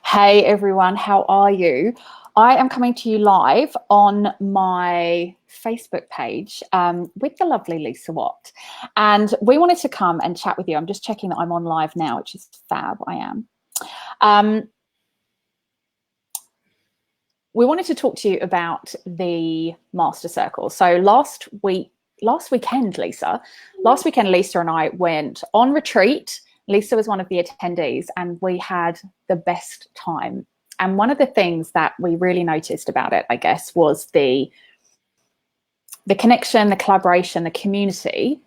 Hey everyone, how are you? I am coming to you live on my Facebook page with the lovely Leesa Watt. And we wanted to come and chat with you. I'm just checking that I'm on live now, which is fab. I am. We wanted to talk to you about the MasterCircle. So last weekend, Leesa and I went on retreat. Leesa was one of the attendees and we had the best time. And one of the things that we really noticed about it, I guess, was the connection, the collaboration, the community.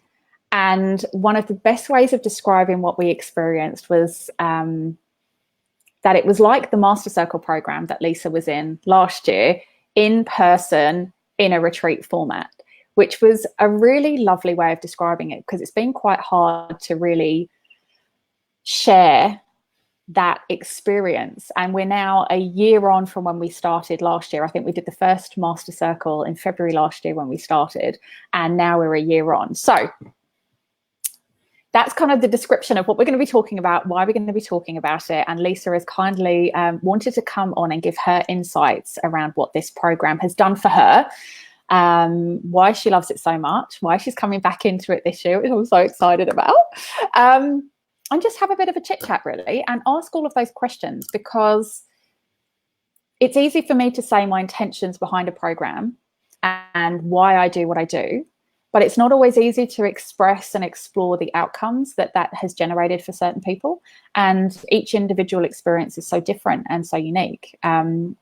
And one of the best ways of describing what we experienced was that it was like the MasterCircle program that Leesa was in last year, in person, in a retreat format, which was a really lovely way of describing it, because it's been quite hard to really share that experience. And we're now a year on from when we started last year. I think we did the first MasterCircle in February last year when we started, and now we're a year on. So that's kind of the description of what we're going to be talking about, why we're going to be talking about it. And Leesa has kindly wanted to come on and give her insights around what this program has done for her, why she loves it so much, why she's coming back into it this year, which I'm so excited about. And just have a bit of a chit chat really and ask all of those questions, because it's easy for me to say my intentions behind a program and why I do what I do, but it's not always easy to express and explore the outcomes that has generated for certain people. And each individual experience is so different and so unique. And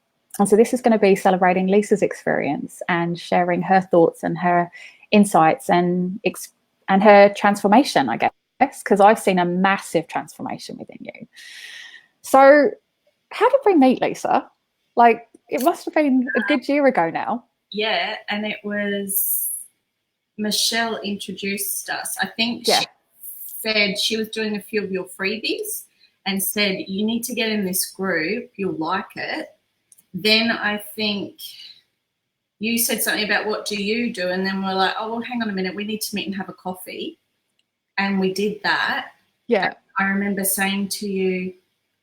so this is going to be celebrating Leesa's experience and sharing her thoughts and her insights and her transformation, I guess, because I've seen a massive transformation within you. So how did we meet, Leesa? Like, it must have been a good year ago now. Yeah, and it was Michelle introduced us. I think she said she was doing a few of your freebies and said, you need to get in this group, you'll like it. Then I think you said something about what do you do, and then we're like, oh, well, hang on a minute, we need to meet and have a coffee. And we did that. Yeah. I remember saying to you,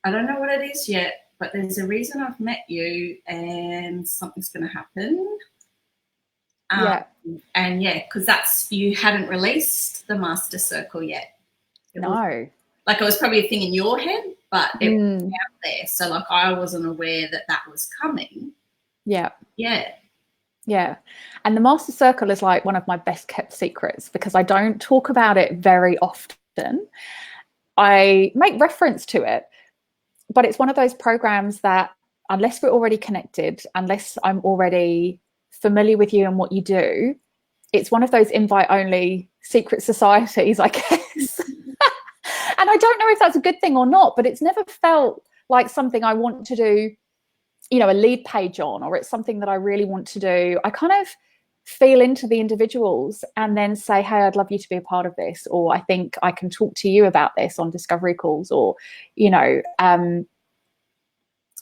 I don't know what it is yet, but there's a reason I've met you and something's going to happen. And yeah, because you hadn't released the MasterCircle yet. It was probably a thing in your head, but it was out there. So like I wasn't aware that was coming. Yeah. Yeah. Yeah. And the MasterCircle is like one of my best kept secrets, because I don't talk about it very often. I make reference to it, but it's one of those programs that unless we're already connected, unless I'm already familiar with you and what you do, it's one of those invite only secret societies, I guess. And I don't know if that's a good thing or not, but it's never felt like something I want to do, you know, a lead page on, or it's something that I really want to do. I kind of feel into the individuals and then say, hey, I'd love you to be a part of this, or I think I can talk to you about this on discovery calls, or, you know,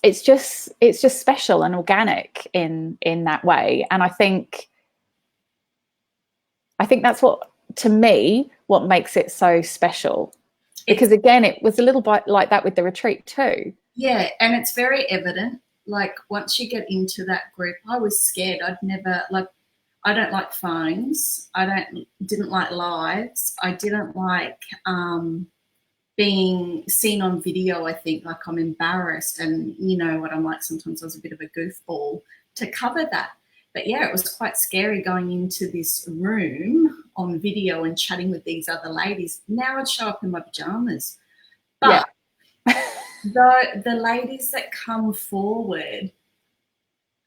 it's just special and organic in that way. And I think that's what, to me, what makes it so special, because again, it was a little bit like that with the retreat too. Yeah, and it's very evident. Like once you get into that group, I was scared. I don't like phones. Didn't like lives. I didn't like being seen on video. I think like I'm embarrassed, and you know what I'm like. Sometimes I was a bit of a goofball to cover that. But yeah, it was quite scary going into this room on video and chatting with these other ladies. Now I'd show up in my pajamas. But the ladies that come forward,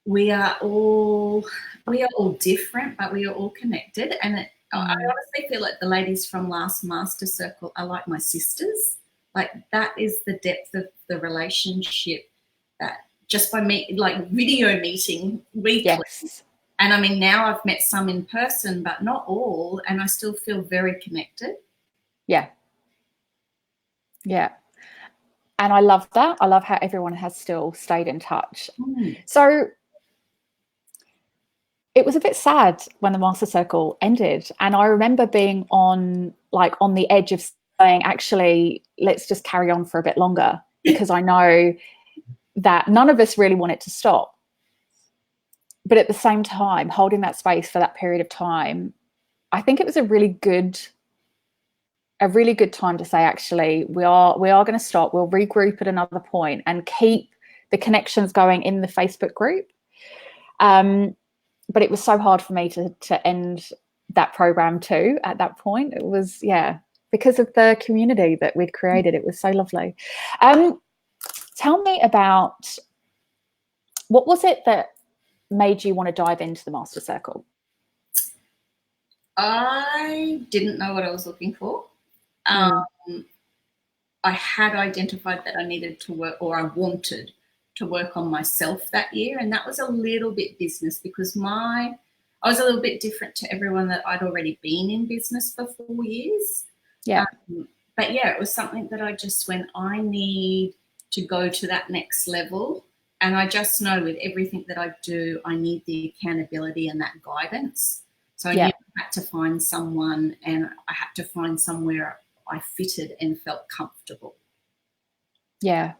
we are all different, but we are all connected. And I honestly feel like the ladies from last MasterCircle are like my sisters. Like that is the depth of the relationship, that just by video meeting weekly. Yes. And I mean, now I've met some in person, but not all, and I still feel very connected. Yeah. Yeah. And I love that. I love how everyone has still stayed in touch. So it was a bit sad when the MasterCircle ended. And I remember being on the edge of saying, actually, let's just carry on for a bit longer, because I know that none of us really wanted to stop. But at the same time, holding that space for that period of time, I think it was a really good time to say, actually, we are going to stop. We'll regroup at another point and keep the connections going in the Facebook group. But it was so hard for me to end that program too at that point. It was, because of the community that we'd created. It was so lovely. Tell me about, what was it that made you want to dive into the MasterCircle? I didn't know what I was looking for. I had identified that I needed to work, or I wanted to work on myself that year, and that was a little bit business, because I was a little bit different to everyone that I'd already been in business for 4 years. But it was something that I just went, I need to go to that next level. And I just know with everything that I do, I need the accountability and that guidance. So I knew I had to find someone, and I had to find somewhere I fitted and felt comfortable. Yeah.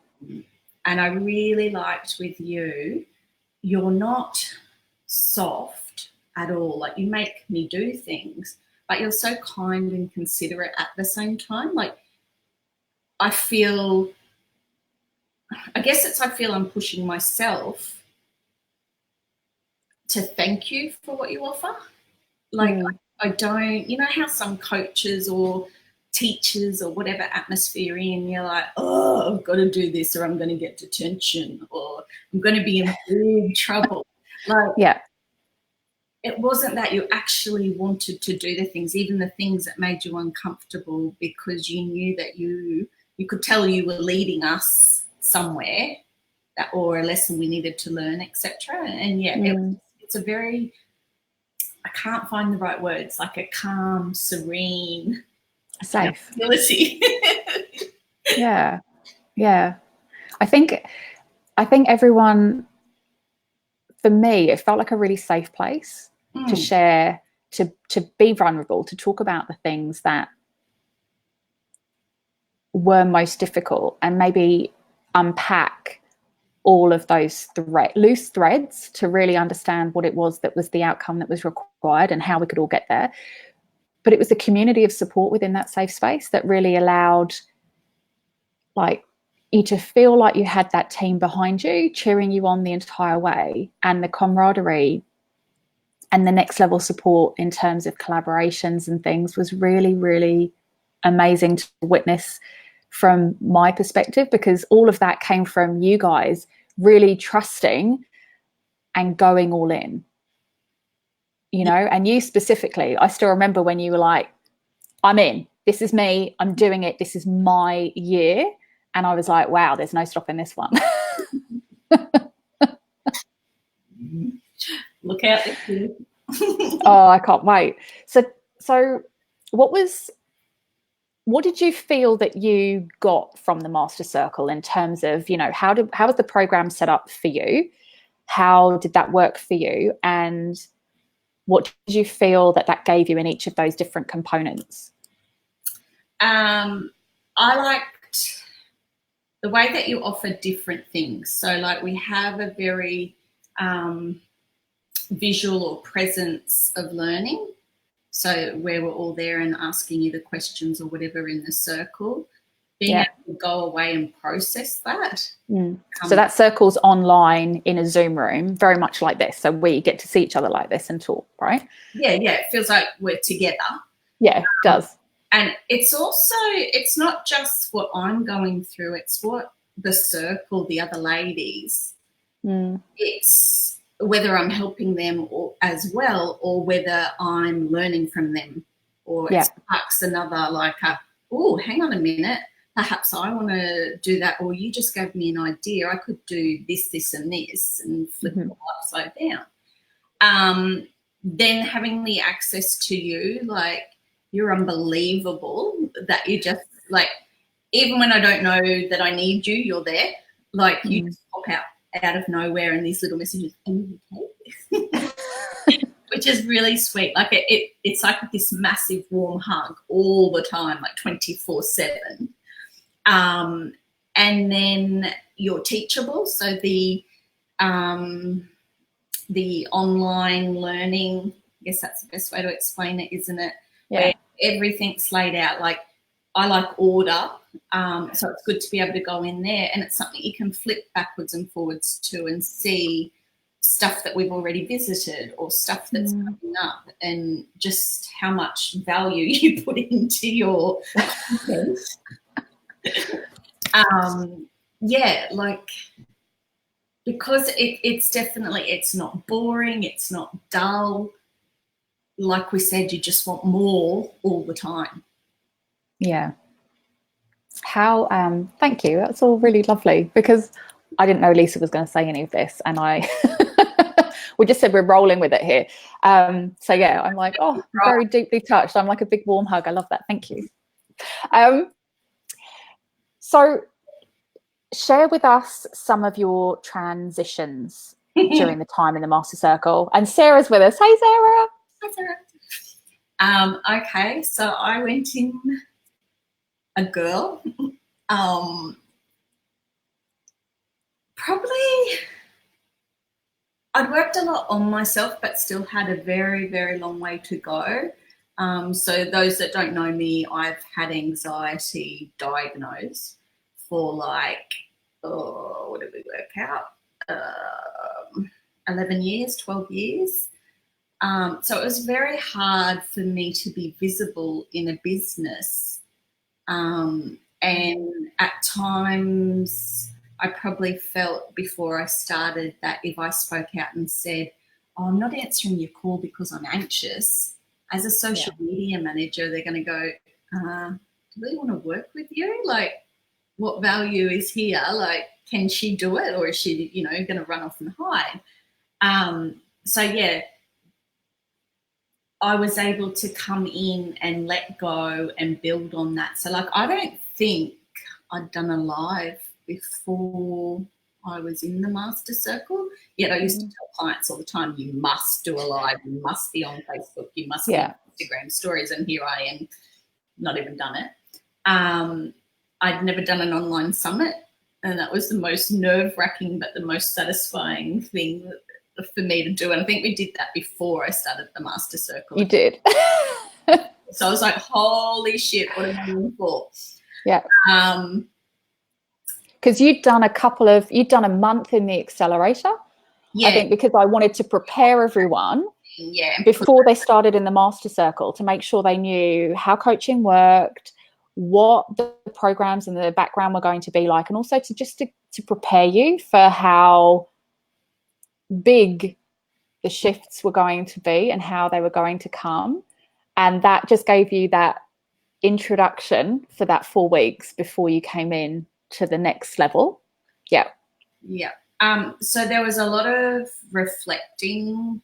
And I really liked with you, you're not soft at all. Like, you make me do things, but you're so kind and considerate at the same time. Like, I feel I'm pushing myself to thank you for what you offer. Like, I don't, you know how some coaches or teachers or whatever atmosphere in, you're like, oh, I've got to do this or I'm going to get detention or I'm going to be in big trouble. Like, it wasn't that. You actually wanted to do the things, even the things that made you uncomfortable, because you knew that you could tell you were leading us somewhere, or a lesson we needed to learn, etc. And it's a very, I can't find the right words, like a calm, serene, safe ability. Yeah. I think everyone, for me, it felt like a really safe place to share, to be vulnerable, to talk about the things that were most difficult, and maybe unpack all of those loose threads to really understand what it was that was the outcome that was required and how we could all get there. But it was the community of support within that safe space that really allowed, like, you to feel like you had that team behind you, cheering you on the entire way, and the camaraderie and the next level support in terms of collaborations and things was really, really amazing to witness from my perspective, because all of that came from you guys really trusting and going all in, you know. And you specifically, I still remember when you were like, I'm in, this is me, I'm doing it, this is my year. And I was like, wow, there's no stopping this one. Look out this year. Oh, I can't wait. So what did you feel that you got from the MasterCircle in terms of, you know, how was the program set up for you? How did that work for you? And what did you feel that gave you in each of those different components? I liked the way that you offer different things. So, like, we have a very visual or presence of learning. So where we're all there and asking you the questions or whatever in the circle, being able to go away and process that. So that circle's online in a Zoom room, very much like this. So we get to see each other like this and talk, right? Yeah. It feels like we're together. Yeah, it does. And it's also, it's not just what I'm going through, it's what the circle, the other ladies, it's whether I'm helping them as well, or whether I'm learning from them, or it sparks another, like, oh, hang on a minute, perhaps I want to do that, or you just gave me an idea, I could do this, this and this, and flip it all upside down. Then having the access to you, like, you're unbelievable that you just, like, even when I don't know that I need you, you're there. Like, you just pop out of nowhere and these little messages, which is really sweet. Like, it's like this massive warm hug all the time, like 24/7. And and then you're teachable. So the online learning, I guess that's the best way to explain it, isn't it? Yeah. Where everything's laid out. Like, I like order, so it's good to be able to go in there, and it's something you can flip backwards and forwards to and see stuff that we've already visited or stuff that's coming up, and just how much value you put into your content. Yeah, like, because it's definitely, it's not boring, it's not dull. Like we said, you just want more all the time. Yeah. How, thank you. That's all really lovely, because I didn't know Leesa was going to say any of this, and I, we just said we're rolling with it here. So yeah, I'm like, oh, I'm very deeply touched. I'm like a big warm hug. I love that. Thank you. So share with us some of your transitions during the time in the MasterCircle. And Sarah's with us. Hey, Sarah. Hi, Sarah. Okay, so I went in a girl. Probably, I'd worked a lot on myself, but still had a very, very long way to go. So those that don't know me, I've had anxiety diagnosed for like, what did we work out? 11 years, 12 years. So it was very hard for me to be visible in a business. And at times I probably felt before I started that if I spoke out and said, oh, I'm not answering your call because I'm anxious, as a social media manager, they're going to go, do they want to work with you? Like, what value is here? Like, can she do it, or is she, going to run off and hide? So yeah, I was able to come in and let go and build on that. So like, I don't think I'd done a live before I was in the MasterCircle. Yet I used to tell clients all the time, you must do a live, you must be on Facebook, you must be on Instagram stories, and here I am, not even done it. I'd never done an online summit, and that was the most nerve-wracking but the most satisfying thing for me to do. And I think we did that before I started the MasterCircle. You did. So I was like, holy shit, what am I in for? Yeah. Because you'd done a month in the accelerator. Yeah. I think because I wanted to prepare everyone before they started in the MasterCircle to make sure they knew how coaching worked, what the programs and the background were going to be like, and also to prepare you for how big the shifts were going to be and how they were going to come. And that just gave you that introduction for that 4 weeks before you came in to the next level. Yeah. So there was a lot of reflecting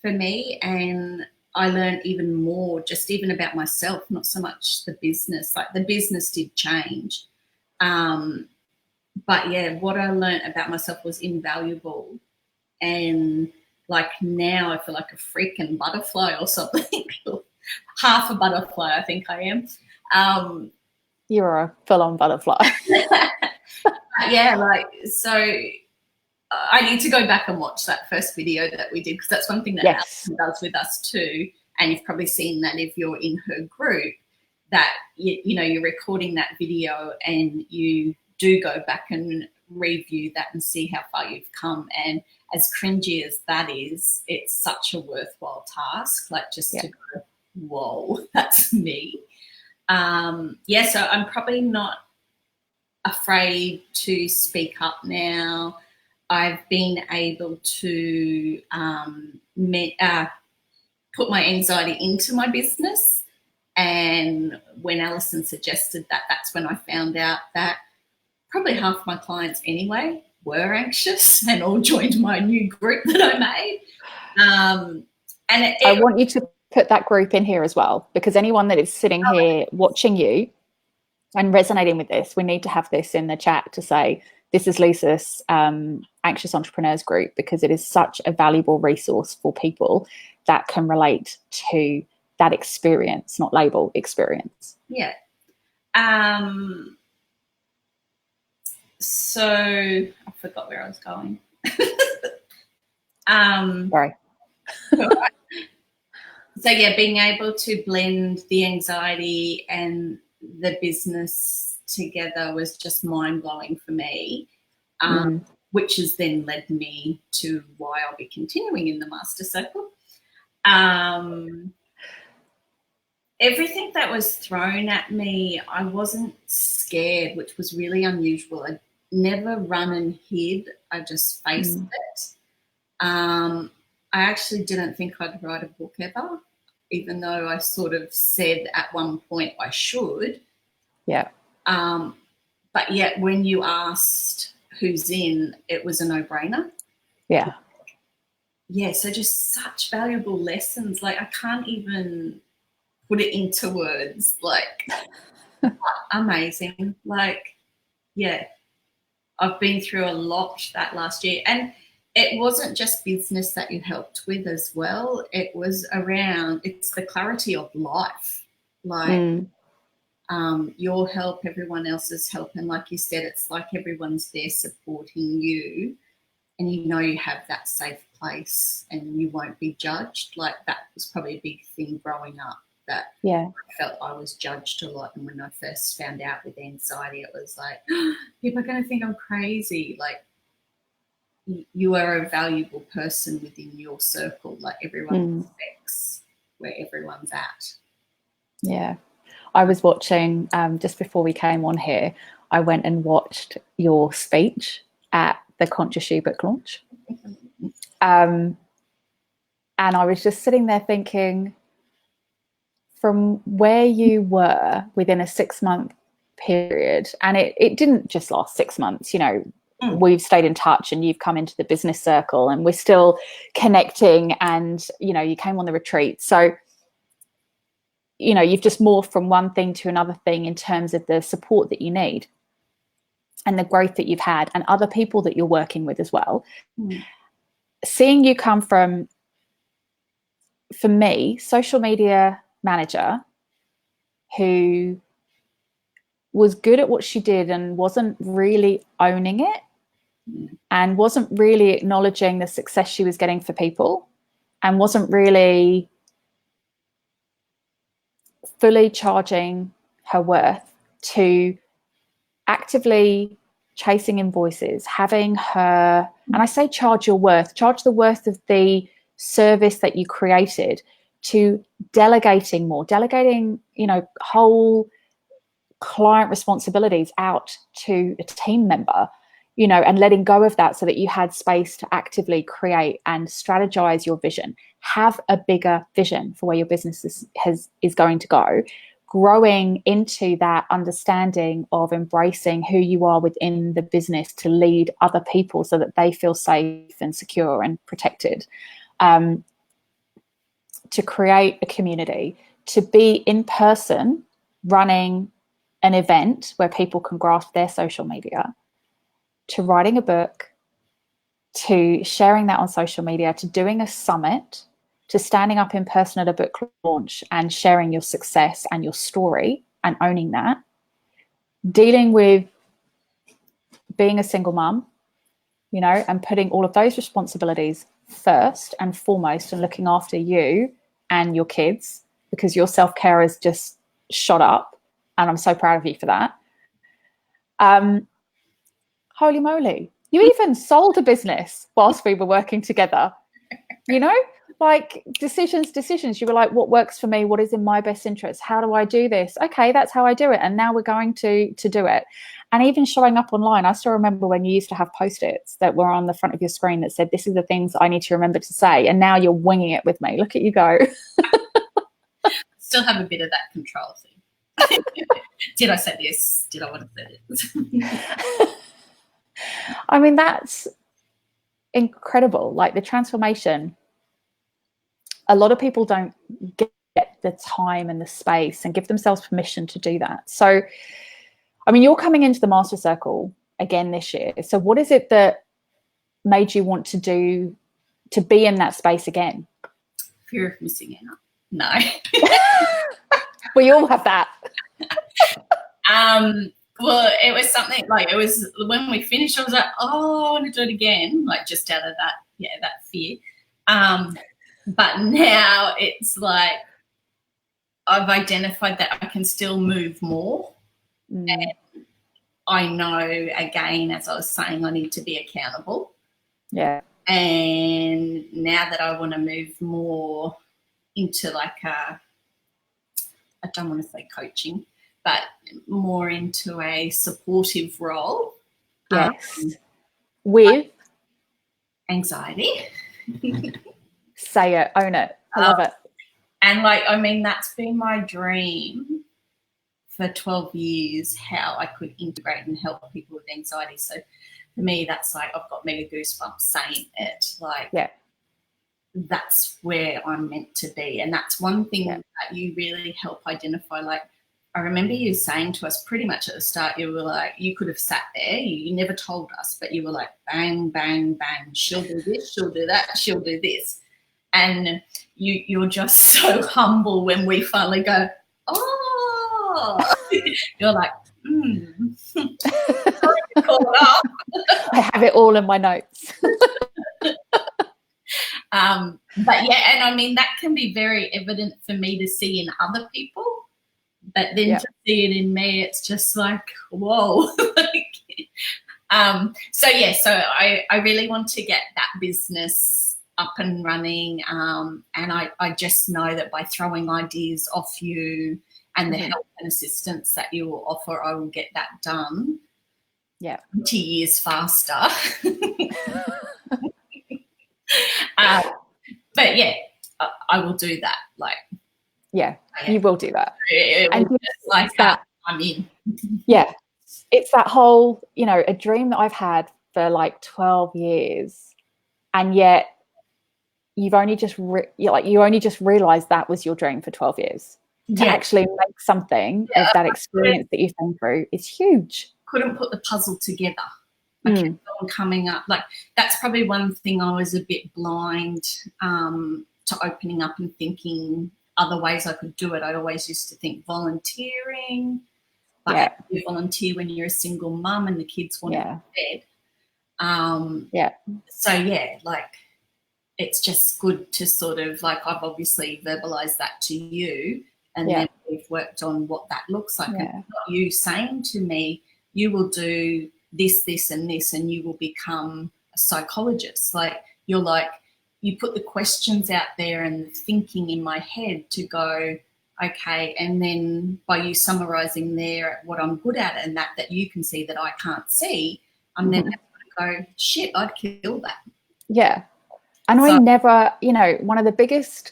for me, and I learned even more just even about myself, not so much the business. Like, the business did change, but yeah, what I learned about myself was invaluable. And like, now I feel like a freaking butterfly or something. Half a butterfly, I think I am. You're a full-on butterfly. Yeah, like, so I need to go back and watch that first video that we did, because that's one thing that Alison does with us too. And you've probably seen that if you're in her group, that you're recording that video and you do go back and review that and see how far you've come. And as cringy as that is, it's such a worthwhile task, like, just to go, whoa, that's me. So I'm probably not afraid to speak up now. I've been able to put my anxiety into my business. And when Alison suggested that, that's when I found out that probably half my clients anyway were anxious and all joined my new group that I made. And I want you to put that group in here as well, because anyone that is sitting here watching you and resonating with this, we need to have this in the chat to say, this is Leesa's Anxious Entrepreneurs group, because it is such a valuable resource for people that can relate to that experience, not label experience. Yeah. So I forgot where I was going. Sorry. So yeah, being able to blend the anxiety and the business together was just mind-blowing for me, which has then led me to why I'll be continuing in the MasterCircle. Everything that was thrown at me, I wasn't scared, which was really unusual. I never run and hid. I just faced it. I actually didn't think I'd write a book ever, even though I sort of said at one point I should. Yeah. But yet when you asked who's in, it was a no-brainer. Yeah. Yeah, so just such valuable lessons. Like, I can't even put it into words. Like, amazing. Like, yeah, I've been through a lot that last year. And it wasn't just business that you helped with as well. It was around, it's the clarity of life. Like, your help, everyone else's help. And like you said, it's like everyone's there supporting you, and you know you have that safe place and you won't be judged. Like, that was probably a big thing growing up, that I felt I was judged a lot. And when I first found out with anxiety, it was like, people are going to think I'm crazy. Like, you are a valuable person within your circle. Like, everyone respects where everyone's at. Yeah. I was watching, just before we came on here, I went and watched your speech at the Conscious You book launch. And I was just sitting there thinking, from where you were within a 6-month period, and it didn't just last 6 months, you know, we've stayed in touch and you've come into the business circle and we're still connecting, and, you know, you came on the retreat. So, you know, you've just morphed from one thing to another thing in terms of the support that you need and the growth that you've had and other people that you're working with as well. Seeing you come from, for me, social media manager who was good at what she did and wasn't really owning it and wasn't really acknowledging the success she was getting for people and wasn't really fully charging her worth, to actively chasing invoices, having her, and I say charge your worth, charge the worth of the service that you created, to delegating more, delegating, you know, whole client responsibilities out to a team member, you know, and letting go of that so that you had space to actively create and strategize your vision, have a bigger vision for where your business is going to go, growing into that understanding of embracing who you are within the business to lead other people so that they feel safe and secure and protected, to create a community, to be in person running an event where people can grasp their social media, to writing a book, to sharing that on social media, to doing a summit, to standing up in person at a book launch and sharing your success and your story and owning that, dealing with being a single mum, you know, and putting all of those responsibilities first and foremost and looking after you and your kids, because your self-care has just shot up and I'm so proud of you for that. Holy moly, you even sold a business whilst we were working together, you know, like decisions. You were like, what works for me? What is in my best interest? How do I do this? Okay, that's how I do it. And now we're going to do it. And even showing up online, I still remember when you used to have Post-its that were on the front of your screen that said, this is the things I need to remember to say. And now you're winging it with me. Look at you go. Still have a bit of that control thing. Did I say this? Did I want to say this? I mean, that's incredible. Like, the transformation, a lot of people don't get the time and the space and give themselves permission to do that. So, I mean, you're coming into the MasterCircle again this year. So what is it that made you want to do, to be in that space again? Fear of missing out. No. We all have that. Well, it was something like, it was when we finished, I was like, oh, I want to do it again, like just out of that fear. But now it's like I've identified that I can still move more. And I know, again, as I was saying, I need to be accountable. Yeah. And now that I want to move more into like I don't want to say coaching, but more into a supportive role. Yes. With anxiety. Say it, own it. I love it. And like, I mean, that's been my dream for 12 years, how I could integrate and help people with anxiety. So for me, that's like, I've got mega goosebumps saying it. Like, yeah, that's where I'm meant to be. And that's one thing that you really help identify. Like, I remember you saying to us pretty much at the start, you were like, you could have sat there, you never told us, but you were like, bang, bang, bang, she'll do this, she'll do that, she'll do this. And you're just so humble when we finally go, oh, you're like, I have it all in my notes. But yeah, and I mean, that can be very evident for me to see in other people, but then to see it in me, it's just like, whoa. So I really want to get that business up and running, and I just know that by throwing ideas off you and the help and assistance that you will offer, I will get that done 20 years faster. But yeah, I will do that. Like, you will do that. And just like that, I'm in. Yeah, it's that whole, a dream that I've had for like 12 years, and yet you've only just realized that was your dream for 12 years. To actually make something of that experience that you've been through is huge. Couldn't put the puzzle together. I kept on coming up. Like, that's probably one thing I was a bit blind to opening up and thinking other ways I could do it. I always used to think volunteering, like you volunteer when you're a single mum and the kids want to be fed. So like, it's just good to sort of like, I've obviously verbalized that to you, and then we've worked on what that looks like. And not you saying to me, you will do this, this, and this, and you will become a psychologist. Like, you're like, you put the questions out there and the thinking in my head to go, okay, and then by you summarizing there what I'm good at and that you can see that I can't see, I'm then going to go, shit, I'd kill that. Yeah. And I never, one of the biggest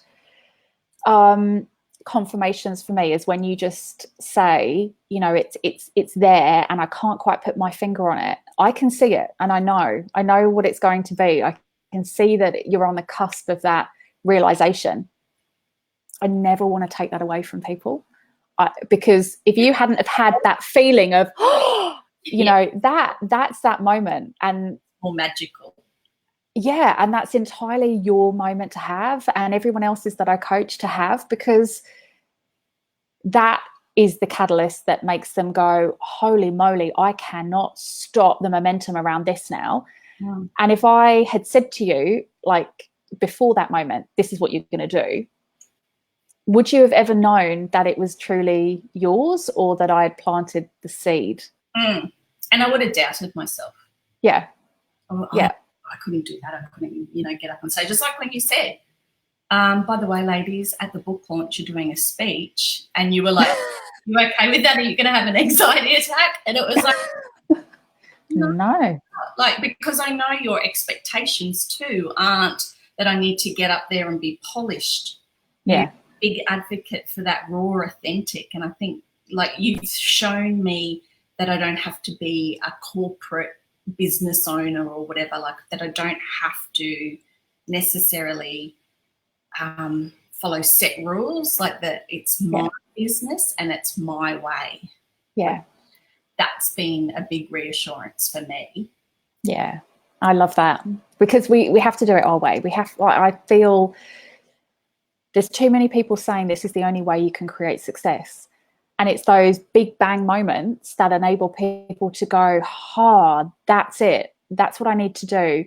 confirmations for me is when you just say, it's there and I can't quite put my finger on it. I can see it and I know what it's going to be. I can see that you're on the cusp of that realization. I never want to take that away from people, because if you hadn't have had that feeling of, that's that moment, and more magical. Yeah, and that's entirely your moment to have, and everyone else's that I coach to have, because that is the catalyst that makes them go, holy moly, I cannot stop the momentum around this now. And if I had said to you, like, before that moment, this is what you're going to do, would you have ever known that it was truly yours, or that I had planted the seed? And I would have doubted myself. Yeah. I couldn't do that. I couldn't, get up on stage. Just like when you said, by the way, ladies, at the book launch, you're doing a speech, and you were like, you okay with that? Are you going to have an anxiety attack? And it was like, no. Like, because I know your expectations too aren't that I need to get up there and be polished. Yeah. You're a big advocate for that raw, authentic. And I think, like, you've shown me that I don't have to be a corporate business owner or whatever, like, that I don't have to necessarily follow set rules, like that it's my business and it's my way. Yeah. That's been a big reassurance for me. Yeah, I love that, because we have to do it our way. I feel there's too many people saying this is the only way you can create success. And it's those big bang moments that enable people to go, that's it. That's what I need to do.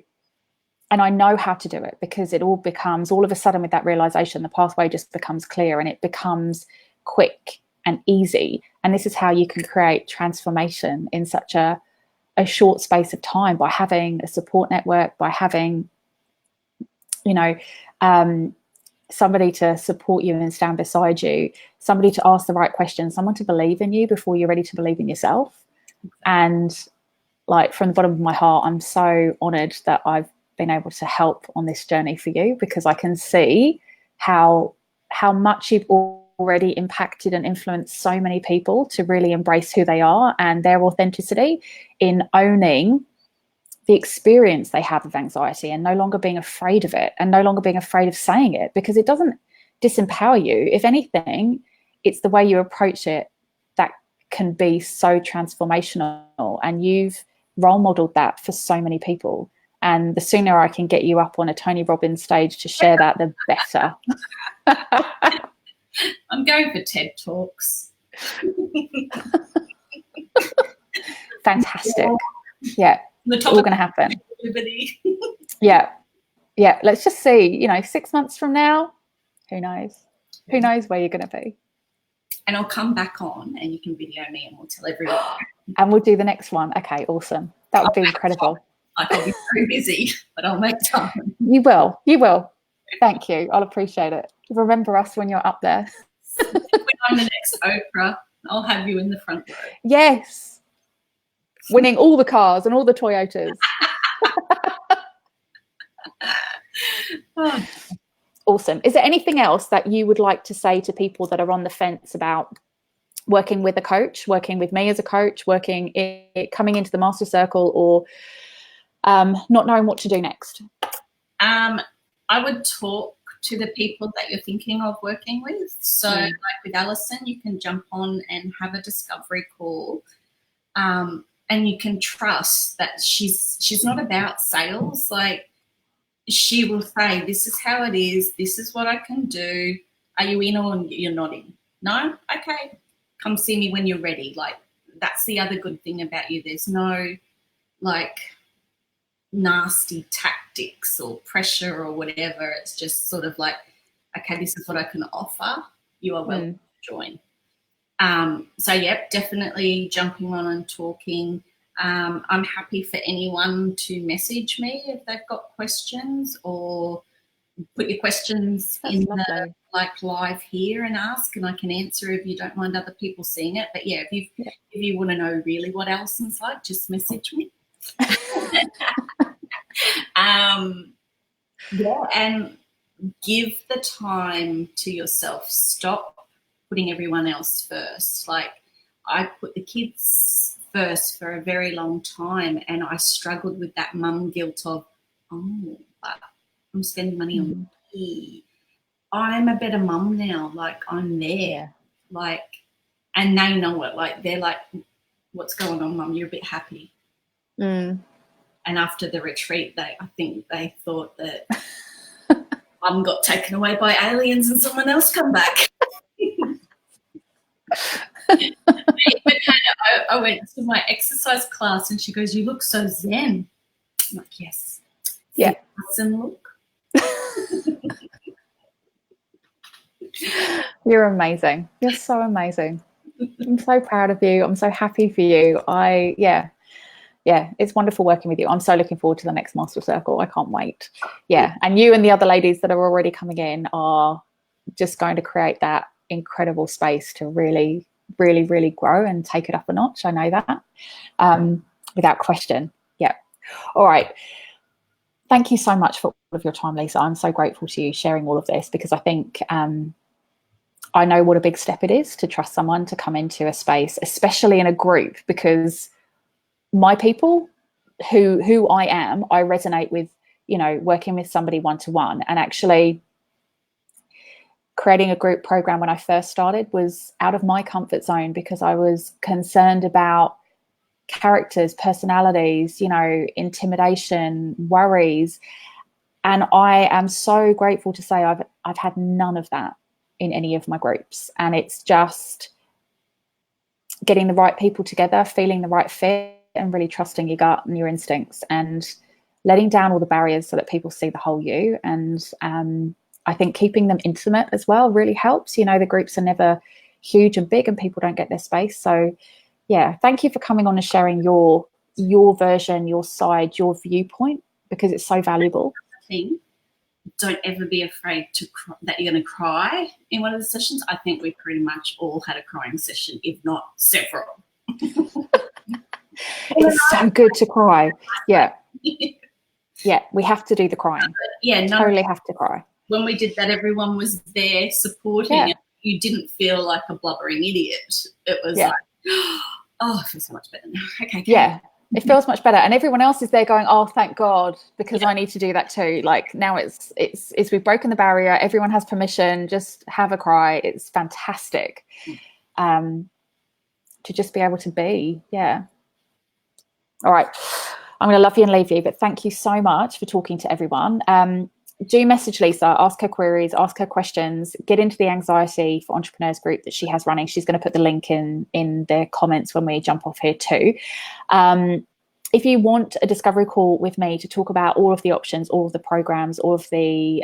And I know how to do it, because it all becomes, all of a sudden with that realization, the pathway just becomes clear and it becomes quick and easy. And this is how you can create transformation in such a short space of time, by having a support network, by having, somebody to support you and stand beside you, somebody to ask the right questions, someone to believe in you before you're ready to believe in yourself. And like, from the bottom of my heart, I'm so honored that I've been able to help on this journey for you, because I can see how much you've already impacted and influenced so many people to really embrace who they are and their authenticity, in owning the experience they have of anxiety and no longer being afraid of it, and no longer being afraid of saying it, because it doesn't disempower you. If anything, it's the way you approach it that can be so transformational. And you've role modeled that for so many people. And the sooner I can get you up on a Tony Robbins stage to share that, the better. I'm going for TED Talks. Fantastic. Yeah. It's all going to happen. Yeah. Let's just see, 6 months from now, who knows where you're going to be. And I'll come back on and you can video me and we'll tell everyone. And we'll do the next one. Okay, awesome. That would be incredible. I can be very busy, but I'll make time. You will. Thank you. I'll appreciate it. Remember us when you're up there. When I'm the next Oprah, I'll have you in the front row. Yes. Winning all the cars and all the Toyotas. Oh. Awesome. Is there anything else that you would like to say to people that are on the fence about working with a coach, working with me as a coach, coming into the MasterCircle, or not knowing what to do next? I would talk to the people that you're thinking of working with. So like with Alison, you can jump on and have a discovery call. And you can trust that she's not about sales. Like, she will say, this is how it is. This is what I can do. Are you in or you're not in? No? Okay. Come see me when you're ready. Like, that's the other good thing about you. There's no, like, nasty tactics or pressure or whatever. It's just sort of like, okay, this is what I can offer. You are welcome to join. So, yep, definitely jumping on and talking. I'm happy for anyone to message me if they've got questions, or put your questions in the live here and ask, and I can answer if you don't mind other people seeing it. But yeah, if you want to know really what Alison's like, just message me. And give the time to yourself. Stop putting everyone else first. Like, I put the kids first for a very long time, and I struggled with that mum guilt of, but I'm spending money on me. I'm a better mum now. Like, I'm there. Like, and they know it. Like, they're like, what's going on, mum? You're a bit happy. And after the retreat, I think they thought that mum got taken away by aliens and someone else come back. I went to my exercise class and she goes, you look so zen. I'm like, yes. Yeah. Zen look. You're amazing. You're so amazing. I'm so proud of you. I'm so happy for you. It's wonderful working with you. I'm so looking forward to the next MasterCircle. I can't wait. Yeah. And you and the other ladies that are already coming in are just going to create that incredible space to really, really, really grow and take it up a notch. I know that without question. Yeah. All right. Thank you so much for all of your time, Leesa. I'm so grateful to you sharing all of this, because I think I know what a big step it is to trust someone to come into a space, especially in a group, because my people who I am, I resonate with, working with somebody one-to-one. And actually creating a group program when I first started was out of my comfort zone, because I was concerned about characters, personalities, intimidation, worries. And I am so grateful to say I've had none of that in any of my groups. And it's just getting the right people together, feeling the right fit, and really trusting your gut and your instincts, and letting down all the barriers so that people see the whole you. And I think keeping them intimate as well really helps. You know, the groups are never huge and big and people don't get their space. So yeah, thank you for coming on and sharing your version, your side, your viewpoint, because it's so valuable. Don't ever be afraid that you're going to cry in one of the sessions. I think we pretty much all had a crying session, if not several. It's so good to cry. Yeah. Yeah, we have to do the crying. Yeah, totally have to cry. When we did that, everyone was there supporting. Yeah. You didn't feel like a blubbering idiot. It was like, oh, I feel so much better now. Okay. Yeah, it feels much better, and everyone else is there going, oh, thank God, because I need to do that too. Like now it's we've broken the barrier. Everyone has permission. Just have a cry. It's fantastic to just be able to be. Yeah. All right. I'm going to love you and leave you, but thank you so much for talking to everyone. Do message Leesa, ask her queries, ask her questions, get into the Anxiety for Entrepreneurs group that she has running. She's going to put the link in the comments when we jump off here too. If you want a discovery call with me to talk about all of the options, all of the programs, all of the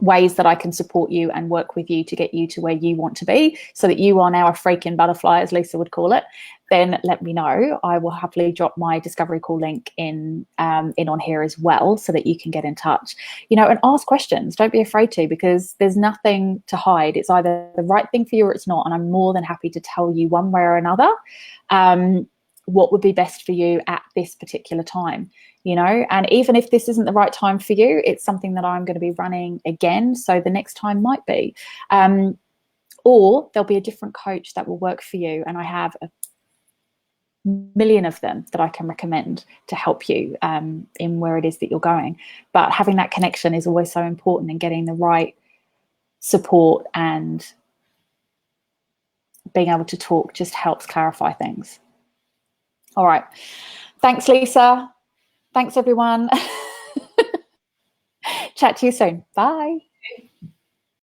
ways that I can support you and work with you to get you to where you want to be so that you are now a freaking butterfly, as Leesa would call it, then let me know. I will happily drop my discovery call link in on here as well so that you can get in touch, you know, and ask questions. Don't be afraid to, because there's nothing to hide. It's either the right thing for you or it's not. And I'm more than happy to tell you one way or another what would be best for you at this particular time, you know. And even if this isn't the right time for you, it's something that I'm going to be running again. So the next time might be, or there'll be a different coach that will work for you. And I have a million of them that I can recommend to help you in where it is that you're going. But having that connection is always so important, and getting the right support and being able to talk just helps clarify things. All right. Thanks, Leesa. Thanks, everyone. Chat to you soon. Bye.